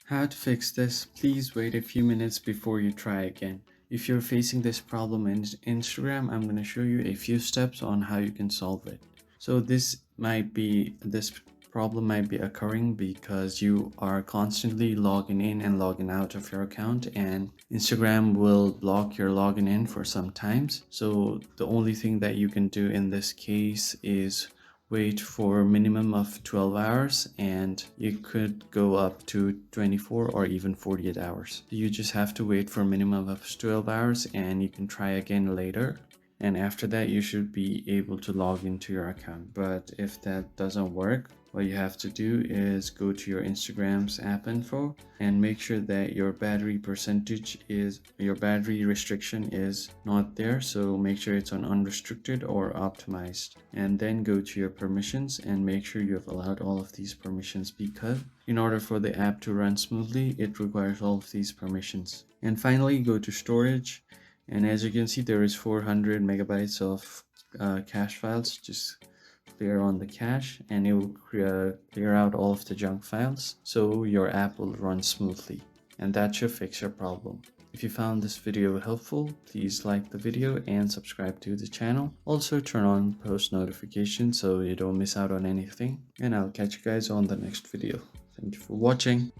How to fix this? Please wait a few minutes before you try again. If you're facing this problem in Instagram, I'm going to show you a few steps on how you can solve it. So this problem might be occurring because you are constantly logging in and logging out of your account, and Instagram will block your login in for some times. So the only thing that you can do in this case is wait for a minimum of 12 hours, and you could go up to 24 or even 48 hours. You just have to wait for a minimum of 12 hours and you can try again later. And after that, you should be able to log into your account. But if that doesn't work, what you have to do is go to your Instagram's app info and make sure that your battery restriction is not there. So make sure it's on unrestricted or optimized, and then go to your permissions and make sure you have allowed all of these permissions, because in order for the app to run smoothly, it requires all of these permissions. And finally, go to storage. And as you can see, there is 400 megabytes of cache files. Just clear on the cache and it will clear out all of the junk files, so your app will run smoothly, and that should fix your problem. If you found this video helpful, please like the video and subscribe to the channel. Also turn on post notifications so you don't miss out on anything, and I'll catch you guys on the next video. Thank you for watching.